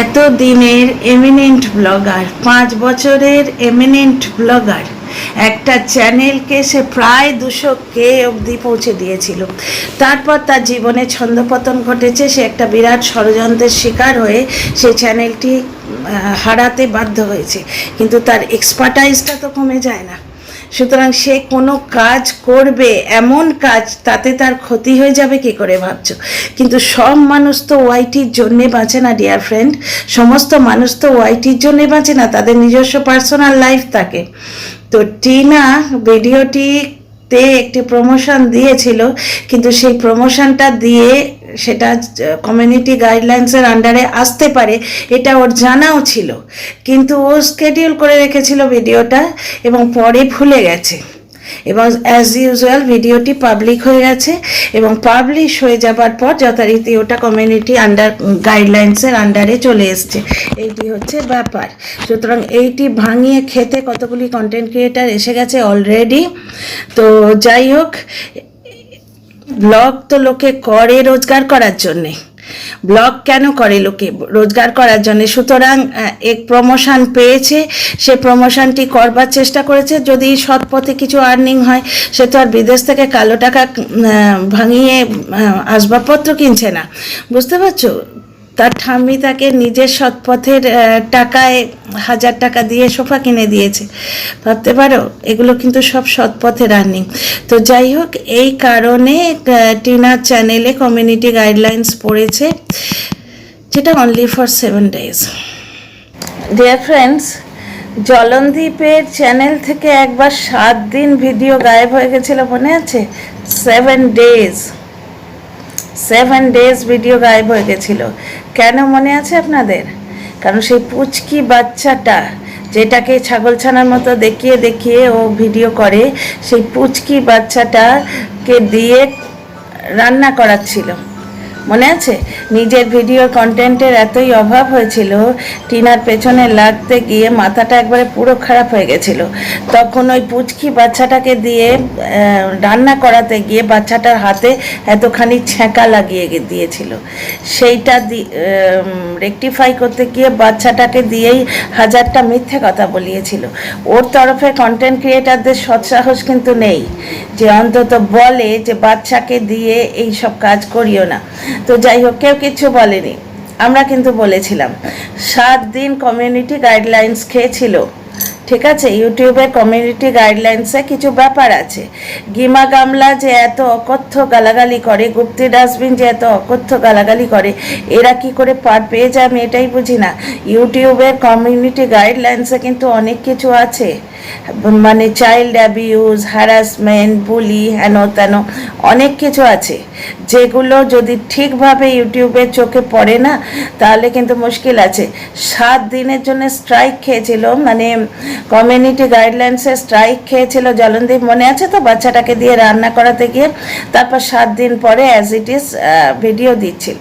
এত দিনের eminent blogger, 5 বছরের এমিনেন্ট ব্লগার, একটা চ্যানেলকে সে প্রায় 200K অবধি পৌঁছে দিয়েছিল। তারপর তার জীবনে ছন্দপতন ঘটেছে, সে একটা বিরাট ষড়যন্ত্রের শিকার হয়ে সেই চ্যানেলটি হারাতে বাধ্য হয়েছে। কিন্তু তার এক্সপার্টাইজটা তো কমে যায় না। সুতরাং সে কোনো কাজ করবে, এমন কাজ তাতে তার ক্ষতি হয়ে যাবে কি করে ভাবছো? কিন্তু সব মানুষ তো ওয়াইটির জন্যে বাঁচে না ডিয়ার ফ্রেন্ড, সমস্ত মানুষ তো ওয়াইটির জন্যে বাঁচে না, তাদের নিজস্ব পার্সোনাল লাইফ থাকে। তো টিনা ভিডিওটিতে একটি প্রমোশন দিয়েছিল, কিন্তু সেই প্রমোশনটা দিয়ে সেটা কমিউনিটি গাইডলাইন্সের আন্ডারে আসতে পারে এটা ওর জানাও ছিল, কিন্তু ও স্কেডিউল করে রেখেছিল ভিডিওটা এবং পরে ভুলে গেছে। এবং অ্যাজ ইউজুয়াল ভিডিওটি পাবলিক হয়ে গেছে এবং পাবলিশ হয়ে যাবার পর যথারীতি ওটা কমিউনিটি গাইডলাইন্সের আন্ডারে চলে এসছে। এইটি হচ্ছে ব্যাপার। সুতরাং এইটি ভাঙিয়ে খেতে কতগুলি কন্টেন্ট ক্রিয়েটার এসে গেছে অলরেডি। তো যাই হোক, ব্লগ তো লোকে করে রোজগার করার জন্যে। ব্লগ কেন করে লোকে? রোজগার করার জন্যে। সুতরাং এক প্রমোশন পেয়েছে, সে প্রমোশনটি করবার চেষ্টা করেছে। যদি সৎ পথে কিছু আর্নিং হয়, সে তো আর বিদেশ থেকে কালো টাকা ভাঙিয়ে আসবাবপত্র কিনছে না, বুঝতে পারছো? তার ঠাম্মি তাকে নিজের সৎপথের টাকায় 1000 টাকা দিয়ে সোফা কিনে দিয়েছে, ভাবতে পারো? এগুলো কিন্তু সব সৎপথের আর্নিং। তো যাই হোক, এই কারণে টিনার চ্যানেলে কমিউনিটি গাইডলাইন্স পড়েছে, যেটা only for 7 days। Dear friends, জলনদীপের চ্যানেল থেকে একবার 7 দিন ভিডিও গায়েব হয়ে গেছিল, মনে আছে? 7 days 7 days ভিডিও গায়েব হয়ে গেছিল। কেন মনে আছে আপনাদের? কারণ সেই পুচকি বাচ্চাটা, যেটাকে ছাগলছানার মতো দেখিয়ে দেখিয়ে ও ভিডিও করে, সেই পুচকি বাচ্চাটাকে দিয়ে রান্না করাচ্ছিল, মনে আছে? নিজের ভিডিও কন্টেন্টের এতই অভাব হয়েছিল, টিনার পেছনে লাগতে গিয়ে মাথাটা একবারে পুরো খারাপ হয়ে গেছিল। তখন ওই পুচকি বাচ্চাটাকে দিয়ে রান্না করাতে গিয়ে বাচ্চাটার হাতে এতখানি ছ্যাঁকা লাগিয়ে দিয়েছিল। সেইটা রেকটিফাই করতে গিয়ে বাচ্চাটাকে দিয়েই 1000টা মিথ্যে কথা বলিয়েছিল। ওর তরফে কন্টেন্ট ক্রিয়েটারদের সৎসাহস কিন্তু নেই যে অন্তত বলে যে বাচ্চাকে দিয়ে এই সব কাজ করিও না। তো যাই হোক, কেউ কিছু বলেনি, আমরা কিন্তু বলেছিলাম। 7 দিন কমিউনিটি গাইডলাইন্স খেয়েছিল, ঠিক আছে? ইউটিউবের কমিউনিটি গাইডলাইন্সে কিছু ব্যাপার আছে। গিমা গামলা যে এত অকথ্য গালাগালি করে, গুপ্তি ডাস্টবিন যে এত অকথ্য গালাগালি করে, এরা কি করে পার পেয়ে যায় আমি এটাই বুঝি না। ইউটিউবের কমিউনিটি গাইডলাইন্সে কিন্তু অনেক কিছু আছে, মানে চাইল্ড অ্যাবিউজ, হ্যারাসমেন্ট, বুলি, হেন তেন অনেক কিছু আছে, যেগুলো যদি ঠিকভাবে ইউটিউবের চোখে পড়ে না তাহলে কিন্তু মুশকিল আছে। 7 দিনের জন্য স্ট্রাইক খেয়েছিল, মানে কমিউনিটি গাইডলাইন্সে স্ট্রাইক খেয়েছিল জলনদীপ, মনে আছে তো? বাচ্চাটাকে দিয়ে রান্না করাতে গিয়ে তারপর 7 দিন পরে অ্যাজ ইট ইজ ভিডিও দিচ্ছিল।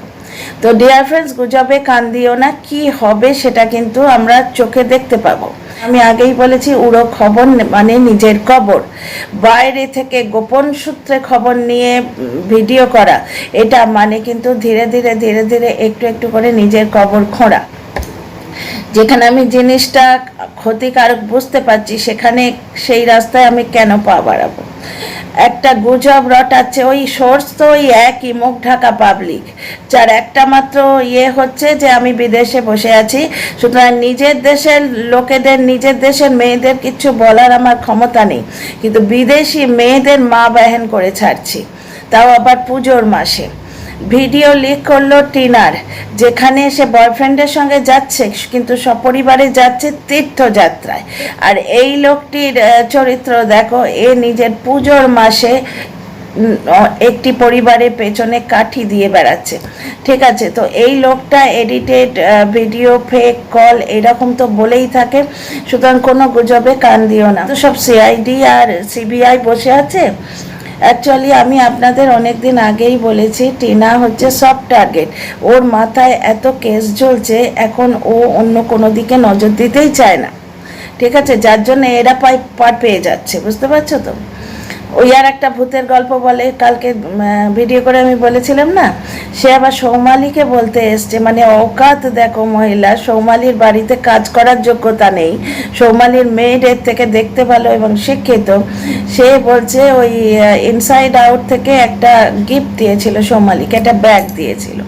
তো ডিয়ার ফ্রেন্ডস, গুজবে কান দিও না, কি হবে সেটা কিন্তু আমরা চোখে দেখতে পাবো। আমি আগেই বলেছি, উড়ো খবর মানে নিজের কবর। বাইরে থেকে গোপন সূত্রে খবর নিয়ে ভিডিও করা, এটা মানে কিন্তু ধীরে ধীরে ধীরে ধীরে একটু একটু করে নিজের কবর খোঁড়া। যেখানে আমি জিনিসটা ক্ষতিকারক বুঝতে পারছি, সেখানে সেই রাস্তায় আমি কেন পা বাড়াবো? একটা গুজব রটাচ্ছে, ওই সোর্স তো ওই একই, মুখ ঢাকা পাবলিক, যার একটা মাত্র হচ্ছে যে আমি বিদেশে বসে আছি, সুতরাং নিজের দেশের লোকেদের, নিজের দেশের মেয়েদের কিছু বলার আমার ক্ষমতা নেই, কিন্তু বিদেশি মেয়েদের মা বাহেন করে ছাড়ছি, তাও আবার পুজোর মাসে। ভিডিও লিক করলো টিনার, যেখানে সে বয়ফ্রেন্ডের সঙ্গে যাচ্ছে, কিন্তু সপরিবারে যাচ্ছে তীর্থযাত্রায়। আর এই লোকটির চরিত্র দেখো, এ নিজের পুজোর মাসে একটি পরিবারের পেছনে কাঠি দিয়ে বেড়াচ্ছে, ঠিক আছে? তো এই লোকটা এডিটেড ভিডিও, ফেক কল এরকম তো বলেই থাকে, সুতরাং কোনো গুজবে কান দিও না। তো সব সিআইডি আর সিবিআই বসে আছে। অ্যাকচুয়ালি আমি আপনাদের অনেক দিন আগেই বলেছি, টিনা হচ্ছে সফট টার্গেট, ওর মাথায় এত কেস জ্বলছে, এখন ও অন্য কোনো দিকে নজর দিতেই চায় না, ঠিক আছে? যার জন্য এরা পার পেয়ে যাচ্ছে, বুঝতে পারছো তো? ওই আর একটা ভূতের গল্প বলে, কালকে ভিডিও করে আমি বলেছিলাম না, সে আবার সৌমালিকে বলতে এসছে, মানে অকাত দেখো মহিলা, সৌমালির বাড়িতে কাজ করার যোগ্যতা নেই, সৌমালির মেয়েদের থেকে দেখতে ভালো এবং শিক্ষিত, সে বলছে ওই ইনসাইড আউট থেকে একটা গিফট দিয়েছিল সৌমালিকে, একটা ব্যাগ দিয়েছিল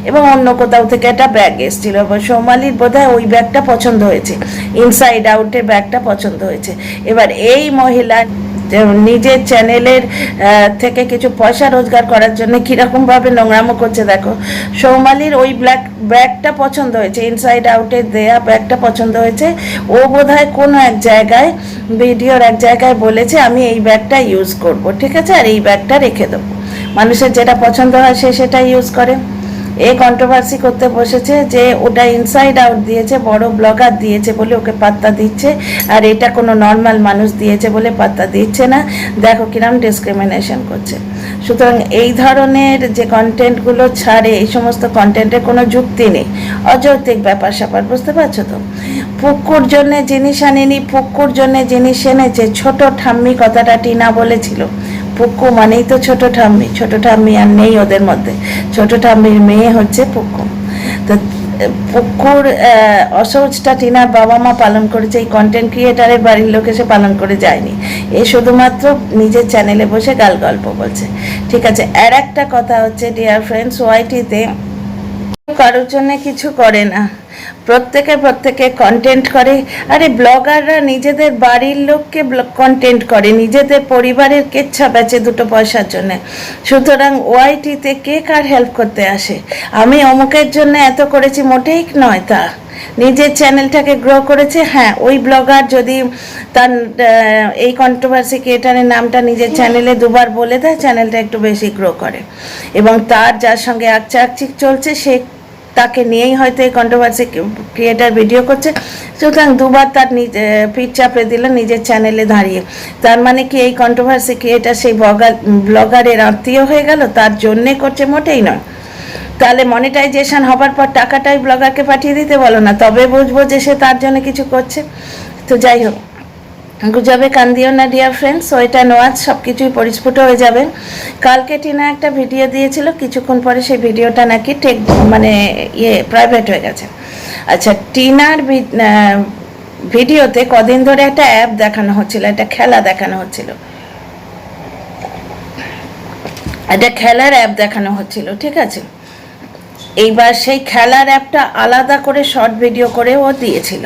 এবং অন্য কোথাও থেকে একটা ব্যাগ এসেছিল এবং সৌমালির বোধহয় ওই ব্যাগটা পছন্দ হয়েছে, ইনসাইড আউটের ব্যাগটা পছন্দ হয়েছে। এবার এই মহিলা নিজের চ্যানেলের থেকে কিছু পয়সা রোজগার করার জন্য কীরকমভাবে নোংরামো করছে দেখো। সৌমালির ওই ব্যাগটা পছন্দ হয়েছে, ইনসাইড আউটের দেয়া ব্যাগটা পছন্দ হয়েছে, ও বোধহয় কোনো এক জায়গায় ভিডিওর এক জায়গায় বলেছে আমি এই ব্যাগটা ইউজ করব, ঠিক আছে, আর এই ব্যাগটা রেখে দেবো। মানুষের যেটা পছন্দ হয় সে সেটা ইউজ করে। এই কন্ট্রোভার্সি করতে বসেছে যে ওটা ইনসাইড আউট দিয়েছে, বড় ব্লগার দিয়েছে বলে ওকে পাত্তা দিচ্ছে, আর এটা কোনো নর্মাল মানুষ দিয়েছে বলে পাত্তা দিচ্ছে না। দেখো কিরম ডিসক্রিমিনেশন করছে। সুতরাং এই ধরনের যে কন্টেন্টগুলো ছাড়ে, এই সমস্ত কন্টেন্টের কোনো যুক্তি নেই, অযৌক্তিক ব্যাপার স্যাপার, বুঝতে পারছো তো। পুকুর জন্যে জিনিস আনেনি, পুকুর জন্যে জিনিস এনেছে। ছোট ঠাম্মি কথাটা টিনা বলেছিল, পুক্কু মানেই তো ছোট ঠাম্মি, ছোট ঠাম্মি আর নেই ওদের মধ্যে, ছোট ঠাম্মির মেয়ে হচ্ছে পুক্কু। তো পুক্কুর অসহজটা টিনার বাবা মা পালন করেছে, এই কন্টেন্ট ক্রিয়েটারের বাড়ির লোক এসে পালন করে যায়নি, এ শুধুমাত্র নিজের চ্যানেলে বসে গাল গল্প বলছে, ঠিক আছে। আর একটা কথা হচ্ছে ডিয়ার ফ্রেন্ডস, ওয়াইটিতে কারোর জন্য কিছু করে না, প্রত্যেকে কন্টেন্ট করে। আরে ব্লগাররা নিজেদের বাড়ির লোককে কন্টেন্ট করে, নিজেদের পরিবারের কেচ্ছা বেচে দুটো পয়সার জন্য। সুতরাং ওয়াইটিতে কে কার হেল্প করতে আসে, আমি অমুকের জন্য এত করেছি মোটেই নয় তা, নিজের চ্যানেলটাকে গ্রো করেছে। হ্যাঁ, ওই ব্লগার যদি তার এই কন্ট্রোভার্সি ক্রিয়েটারের নামটা নিজের চ্যানেলে দুবার বলে দেয়, চ্যানেলটা একটু বেশি গ্রো করে, এবং তার যার সঙ্গে আকচিক চলছে সে তাকে নিয়েই হয়তো এই কন্ট্রোভার্সি ক্রিয়েটার ভিডিও করছে, সুতরাং দুবার তার পিঠ চাপড়ে দিল নিজের চ্যানেলে দাঁড়িয়ে। তার মানে কি এই কন্ট্রোভার্সি ক্রিয়েটার সেই ব্লগারের আত্মীয় হয়ে গেল, তার জন্যে করছে? মোটেই নয়। তাহলে মনিটাইজেশন হবার পর টাকাটাই ব্লগারকে পাঠিয়ে দিতে বলো না, তবে বুঝবো যে সে তার জন্য কিছু করছে। তো যাই হোক, গুজবে কান দিও না ডিয়ার ফ্রেন্ডস, ওইটা নোয়াজ সব কিছুই পরিস্ফুট হয়ে যাবে। কালকে টিনা একটা ভিডিও দিয়েছিল, কিছুক্ষণ পরে সেই ভিডিওটা নাকি মানে প্রাইভেট হয়ে গেছে। আচ্ছা, টিনার ভিডিওতে কদিন ধরে একটা অ্যাপ দেখানো হচ্ছিল, একটা খেলা দেখানো হচ্ছিল, একটা খেলার অ্যাপ দেখানো হচ্ছিল, ঠিক আছে। এইবার সেই খেলার অ্যাপটা আলাদা করে শর্ট ভিডিও করে ও দিয়েছিল।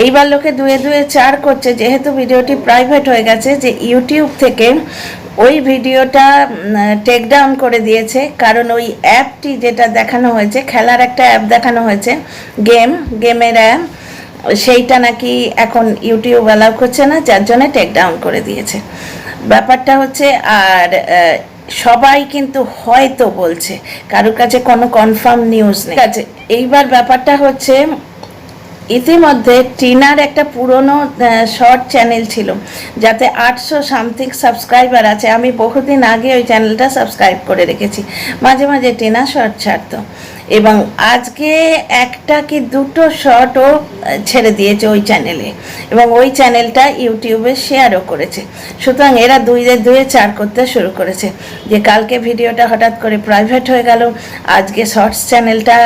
এইবার লোকে দুয়ে চার করছে, যেহেতু ভিডিওটি প্রাইভেট হয়ে গেছে, যে ইউটিউব থেকে ওই ভিডিওটা টেক ডাউন করে দিয়েছে, কারণ ওই অ্যাপটি যেটা দেখানো হয়েছে, খেলার একটা অ্যাপ দেখানো হয়েছে, গেমের অ্যাপ, সেইটা নাকি এখন ইউটিউব অ্যালাউ করছে না, যার জন্য টেক ডাউন করে দিয়েছে। ব্যাপারটা হচ্ছে, আর সবাই কিন্তু হয়তো বলছে, কারোর কাছে কোনো কনফার্ম নিউজ নেই, ঠিক আছে। এইবার ব্যাপারটা হচ্ছে, ইতিমধ্যে টিনার একটা পুরনো শর্ট চ্যানেল ছিল, যাতে 800 সামথিং সাবস্ক্রাইবার আছে। আমি বহুদিন আগে ওই চ্যানেলটা সাবস্ক্রাইব করে রেখেছি, মাঝে মাঝে টিনা শর্ট ছাড়তো, এবং আজকে একটা কি দুটো শর্টও ছেড়ে দিয়েছে ওই চ্যানেলে, এবং ওই চ্যানেলটা ইউটিউবে শেয়ারও করেছে। সুতরাং এরা দুয়ে চার করতে শুরু করেছে, যে কালকে ভিডিওটা হঠাৎ করে প্রাইভেট হয়ে গেল, আজকে শর্টস চ্যানেলটা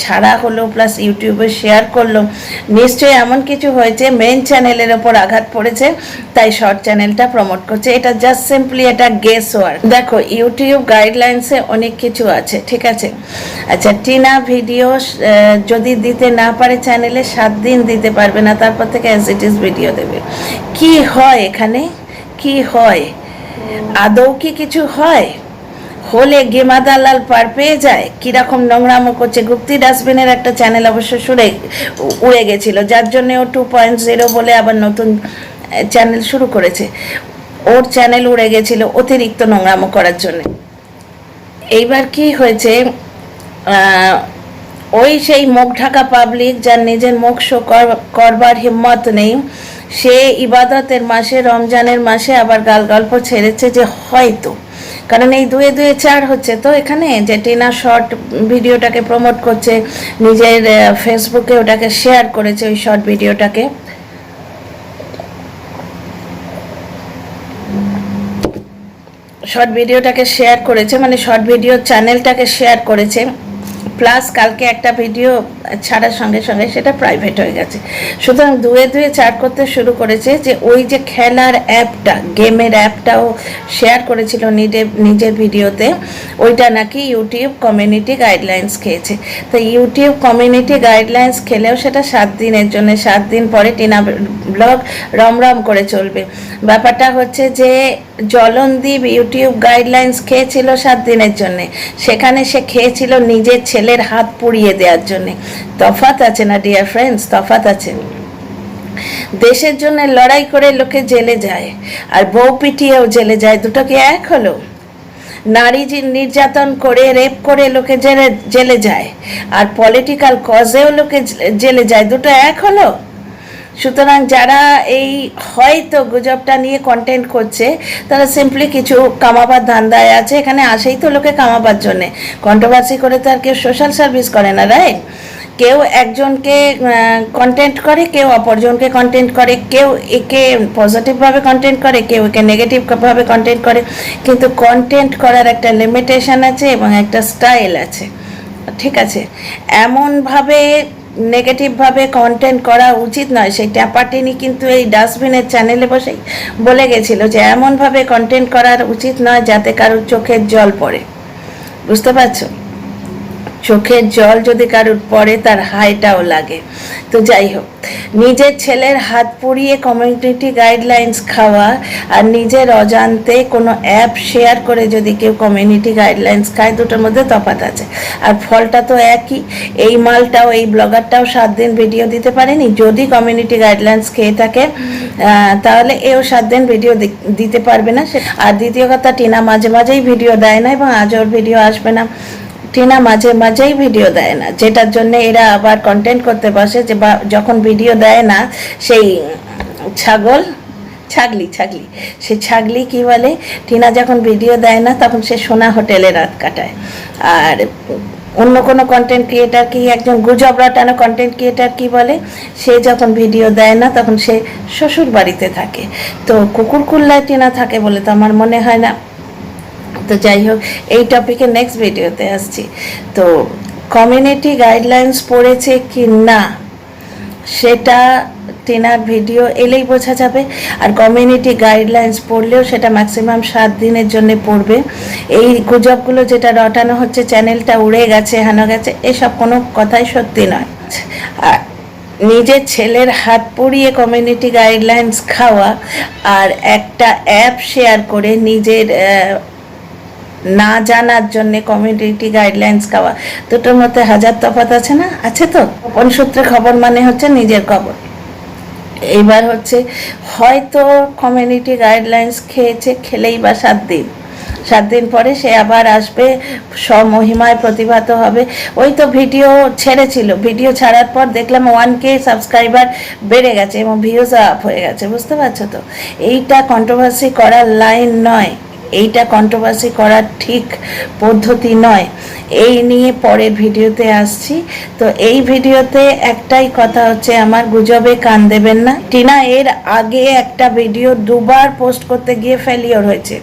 ছাড়া হলো, প্লাস ইউটিউবে শেয়ার করলো, নিশ্চয়ই এমন কিছু হয়েছে, মেন চ্যানেলের ওপর আঘাত পড়েছে, তাই শর্ট চ্যানেলটা প্রমোট করছে। এটা জাস্ট সিম্পলি এটা গেস ওয়ার্ক। দেখো, ইউটিউব গাইডলাইন্সে অনেক কিছু আছে, ঠিক আছে। আচ্ছা, টিনা ভিডিও যদি দিতে না পারে চ্যানেলে 7 দিন দিতে পারবে না, তারপর থেকে অ্যাজ ইট ইজ ভিডিও দেবে। কি হয় এখানে, কি হয় আদৌ কি কিছু হয়? হলে গেমা দালাল পার পেয়ে যায়। কীরকম নোংরামো করছে। গুপ্তি ডাস্টবিনের একটা চ্যানেল অবশ্য উড়ে গেছিলো, যার জন্য ও 2.0 বলে আবার নতুন চ্যানেল শুরু করেছে। ওর চ্যানেল উড়ে গেছিলো অতিরিক্ত নোংরামো করার জন্য। এইবার কি হয়েছে, ওই সেই মুখ ঢাকা পাবলিক, যার নিজের মুখ শো করবার হিম্মত নেই, সে ইবাদতের মাসে, রমজানের মাসে আবার গল্প ছেড়েছে যে হয়তো, কারণ এই দুয়ে চার হচ্ছে তো এখানে, যে টিনা শর্ট ভিডিওটাকে প্রমোট করছে, নিজের ফেসবুকে ওটাকে শেয়ার করেছে ওই শর্ট ভিডিওটাকে। শর্ট ভিডিওটাকে শেয়ার করেছে, মানে শর্ট ভিডিও চ্যানেলটাকে শেয়ার করেছে, প্লাস কালকে একটা ভিডিও ছাড়ার সঙ্গে সঙ্গে সেটা প্রাইভেট হয়ে গেছে। সুতরাং দুয়ে দুয়ে চার করতে শুরু করেছে যে ওই যে খেলার অ্যাপটা, গেমের অ্যাপটাও শেয়ার করেছিল নিজের ভিডিওতে, ওইটা নাকি ইউটিউব কমিউনিটি গাইডলাইন্স খেয়েছে। তো ইউটিউব কমিউনিটি গাইডলাইন্স খেলেও সেটা 7 দিনের জন্য, 7 দিন পরে টিনা ব্লগ রমরম করে চলবে। ব্যাপারটা হচ্ছে যে জলনদীপ ইউটিউব গাইডলাইন্স খেয়েছিল 7 দিনের জন্যে, সেখানে সে খেয়েছিল নিজের ছেলের হাত পুড়িয়ে দেওয়ার জন্যে। তফাৎ আছে না ডিয়ার ফ্রেন্ডস, তফাৎ আছে। দেশের জন্য লড়াই করে লোকে জেলে যায়, আর বউ পিটিয়েও জেলে যায়, দুটো কি এক হলো? নারী নির্যাতন করে, রেপ করে লোকে জেলে যায়, আর পলিটিক্যাল কজেও লোকে জেলে যায়, দুটো এক হলো? সুতরাং যারা এই হয়তো গুজবটা নিয়ে কন্টেন্ট করছে, তারা সিম্পলি কিছু কামাবার ধান্দায় আছে। এখানে আসেই তো লোকে কামাবার জন্যে, কন্ট্রোভার্সি করে তো আর কেউ সোশ্যাল সার্ভিস করে না, রাইট? কেউ একজনকে কন্টেন্ট করে, কেউ অপরজনকে কন্টেন্ট করে, কেউ একে পজিটিভভাবে কন্টেন্ট করে, কেউ একে নেগেটিভভাবে কন্টেন্ট করে, কিন্তু কন্টেন্ট করার একটা লিমিটেশন আছে এবং একটা স্টাইল আছে, ঠিক আছে? এমনভাবে নেগেটিভভাবে কন্টেন্ট করা উচিত নয়। সেই ট্যাপাটিনি কিন্তু এই ডাস্টবিনের চ্যানেলে বসেই বলে গেছিল যে এমনভাবে কন্টেন্ট করার উচিত নয় যাতে কারোর চোখের জল পড়ে, বুঝতে পারছো? চোখের জল যদি কারোর পড়ে তার হাইটাও লাগে। তো যাই হোক, নিজের ছেলের হাত পুড়িয়ে কমিউনিটি গাইডলাইন্স খাওয়া আর নিজের অজান্তে কোনো অ্যাপ শেয়ার করে যদি কেউ কমিউনিটি গাইডলাইন্স খায়, দুটোর মধ্যে তফাৎ আছে। আর ফলটা তো একই। এই মালটাও, এই ব্লগারটাও 7 দিন ভিডিও দিতে পারেনি। যদি কমিউনিটি গাইডলাইন্স খেয়ে থাকে তাহলে এও 7 দিন ভিডিও দিতে পারবে না। আর দ্বিতীয় কথা, টিনা মাঝে মাঝেই ভিডিও দেয় না এবং আজ ওর ভিডিও আসবে না। টিনা মাঝে মাঝেই ভিডিও দেয় না, যেটার জন্য এরা আবার কন্টেন্ট করতে বসে যে যখন ভিডিও দেয় না সেই ছাগলি সে ছাগলি কি বলে, টিনা যখন ভিডিও দেয় না তখন সে সোনা হোটেলে রাত কাটায়। আর অন্য কোনো কন্টেন্ট ক্রিয়েটার কি, একজন গুজব রটানো কন্টেন্ট ক্রিয়েটার কি বলে, সে যখন ভিডিও দেয় না তখন সে শ্বশুর বাড়িতে থাকে। তো কুকুরকুল্লায় টিনা থাকে বলে তো আমার মনে হয় না। তো যাই হোক, এই টপিকে নেক্সট ভিডিওতে আসছি। তো কমিউনিটি গাইডলাইন্স পড়েছে কি না সেটা টিনার ভিডিও এলেই বোঝা যাবে। আর কমিউনিটি গাইডলাইন্স পড়লেও সেটা ম্যাক্সিমাম 7 দিনের জন্য পড়বে। এই গুজবগুলো যেটা রটানো হচ্ছে চ্যানেলটা উড়ে গেছে, হেন গেছে, এসব কোনো কথাই সত্যি নয়। আর নিজের ছেলের হাত পুড়িয়ে কমিউনিটি গাইডলাইন্স খাওয়া আর একটা অ্যাপ শেয়ার করে নিজের না জানার জন্য কমিউনিটি গাইডলাইন্স খাওয়া, দুটোর মধ্যে হাজার তফাৎ আছে না? আছে তো। কোন সূত্রে খবর মানে হচ্ছে নিজের খবর। এইবার হচ্ছে হয়তো কমিউনিটি গাইডলাইন্স খেলেই বা 7 দিন পরে সে আবার আসবে, স্বমহিমায় প্রতিভাত হবে। ওই তো ভিডিও ছেড়েছিল, ভিডিও ছাড়ার পর দেখলাম 1K সাবস্ক্রাইবার বেড়ে গেছে এবং ভিউজ আপ হয়ে গেছে, বুঝতে পারছো তো? এইটা কন্ট্রোভার্সি করার লাইন নয়, এইটা কন্ট্রোভার্সি করার ঠিক পদ্ধতি নয়। এই নিয়ে পরের ভিডিওতে আসছি। তো এই ভিডিওতে একটাই কথা হচ্ছে, আমার গুজবে কান দেবেন না। টিনা এর আগে একটা ভিডিও 2 বার পোস্ট করতে গিয়ে ফেলিওর হয়েছে।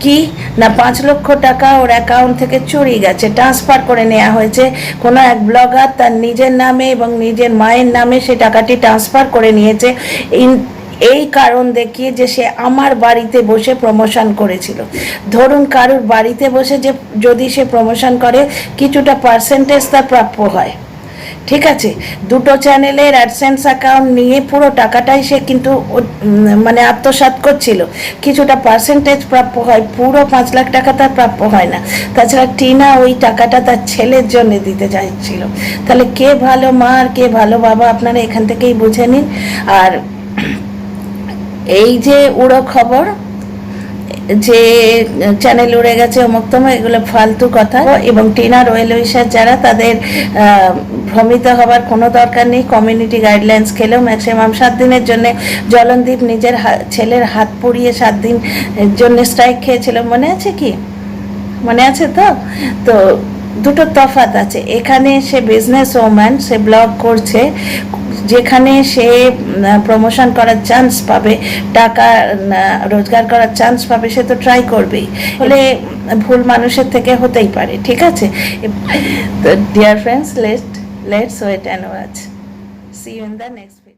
কি না, 5 লক্ষ টাকা ওর অ্যাকাউন্ট থেকে চুরি গেছে, ট্রান্সফার করে নেওয়া হয়েছে। কোনো এক ব্লগার তার নিজের নামে এবং নিজের মায়ের নামে সে টাকাটি ট্রান্সফার করে নিয়েছে, এই কারণ দেখিয়ে যে সে আমার বাড়িতে বসে প্রমোশন করেছিল। ধরুন কারোর বাড়িতে বসে যে যদি সে প্রমোশন করে, কিছুটা পার্সেন্টেজ তার প্রাপ্য হয়, ঠিক আছে? দুটো চ্যানেলের অ্যাডসেন্স অ্যাকাউন্ট নিয়ে পুরো টাকাটাই সে কিন্তু মানে আত্মসাৎ করছিল, কিছুটা পার্সেন্টেজ প্রাপ্য হয়, পুরো 5 লাখ টাকা তার প্রাপ্য হয় না। তাছাড়া টিনা ওই টাকাটা তার ছেলের জন্য দিতে চাইছিল। তাহলে কে ভালো মা আর কে ভালো বাবা আপনারা এখান থেকেই বুঝে নিন। আর এই যে উড়ো খবর যে চ্যানেল উড়ে গেছে অমুক তমুক, এগুলো ফালতু কথা। এবং টিনার ওয়েল উইশার যারা, তাদের ভ্রমিত হবার কোনো দরকার নেই। কমিউনিটি গাইডলাইন্স খেলেও ম্যাক্সিমাম 7 দিনের জন্য। জলনদীপ নিজের ছেলের হাত পুড়িয়ে 7 দিন জন্য স্ট্রাইক খেয়েছিল, মনে আছে কি? মনে আছে তো? তো দুটো তফাৎ আছে। এখানে সে বিজনেস ওম্যান, সে ব্লগ করছে, যেখানে সে প্রমোশন করার চান্স পাবে, টাকা রোজগার করার চান্স পাবে, সে তো ট্রাই করবেই। ফলে ভুল মানুষের থেকে হতেই পারে, ঠিক আছে? তো dear friends, let's wait and watch. See you in the next video.